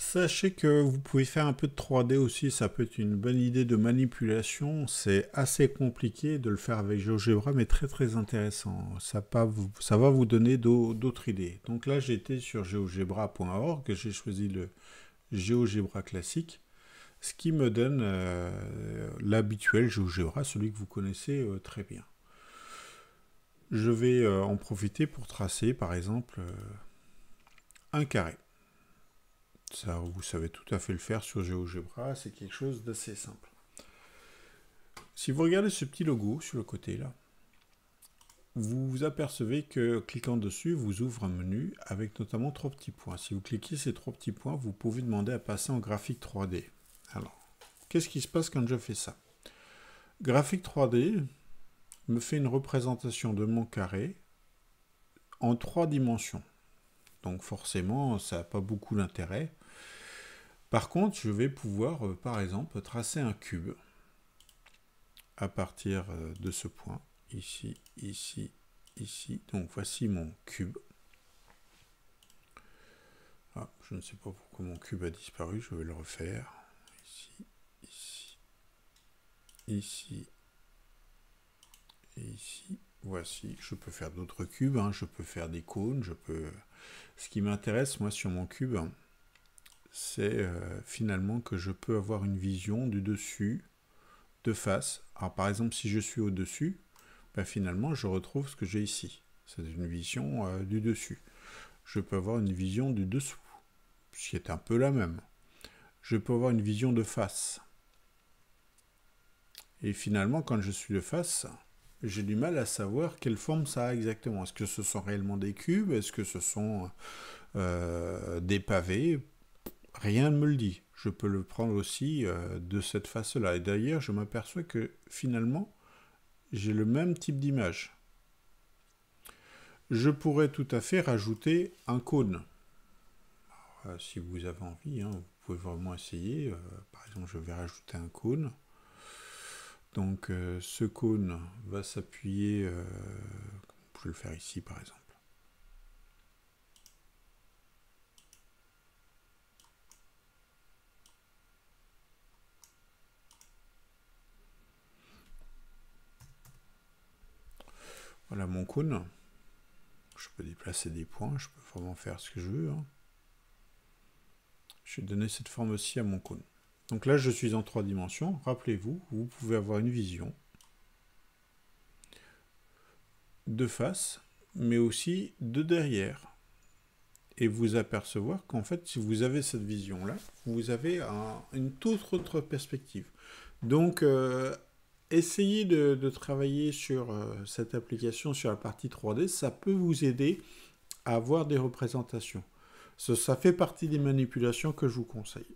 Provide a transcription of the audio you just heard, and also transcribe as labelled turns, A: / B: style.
A: Sachez que vous pouvez faire un peu de 3D aussi, ça peut être une bonne idée de manipulation. C'est assez compliqué de le faire avec GeoGebra, mais très très intéressant. Ça va vous donner d'autres idées. Donc là, j'étais sur geogebra.org, j'ai choisi le GeoGebra classique, ce qui me donne l'habituel GeoGebra, celui que vous connaissez très bien. Je vais en profiter pour tracer, par exemple, un carré. Ça, vous savez tout à fait le faire sur GeoGebra, c'est quelque chose d'assez simple. Si vous regardez ce petit logo sur le côté là, vous vous apercevez que cliquant dessus vous ouvre un menu avec notamment 3 petits points. Si vous cliquez ces 3 petits points, vous pouvez demander à passer en graphique 3D. Alors, qu'est-ce qui se passe quand je fais ça? Graphique 3D me fait une représentation de mon carré en 3 dimensions. Donc forcément, ça n'a pas beaucoup d'intérêt. Par contre, je vais pouvoir, par exemple, tracer un cube à partir de ce point, ici, ici, ici. Donc voici mon cube. Ah, je ne sais pas pourquoi mon cube a disparu, je vais le refaire. Ici, ici, ici, et ici. Voici, je peux faire d'autres cubes, hein. Je peux faire des cônes, je peux... Ce qui m'intéresse, moi, sur mon cube, c'est finalement que je peux avoir une vision du dessus, de face. Alors par exemple, si je suis au-dessus, ben, finalement, je retrouve ce que j'ai ici. C'est une vision du dessus. Je peux avoir une vision du dessous, ce qui est un peu la même. Je peux avoir une vision de face. Et finalement, quand je suis de face, j'ai du mal à savoir quelle forme ça a exactement. Est-ce que ce sont réellement des cubes? Est-ce que ce sont des pavés? Rien ne me le dit. Je peux le prendre aussi de cette face-là. Et d'ailleurs, je m'aperçois que finalement, j'ai le même type d'image. Je pourrais tout à fait rajouter un cône. Alors, si vous avez envie, hein, vous pouvez vraiment essayer. Par exemple, je vais rajouter un cône. Donc ce cône va s'appuyer, je vais le faire ici par exemple. Voilà mon cône. Je peux déplacer des points, je peux vraiment faire ce que je veux, hein. Je vais donner cette forme aussi à mon cône. Donc là je suis en 3 dimensions. Rappelez-vous, vous pouvez avoir une vision de face, mais aussi de derrière. Et vous apercevoir qu'en fait, si vous avez cette vision-là, vous avez une toute autre perspective. Donc, essayez de travailler sur cette application, sur la partie 3D, ça peut vous aider à avoir des représentations. Ça fait partie des manipulations que je vous conseille.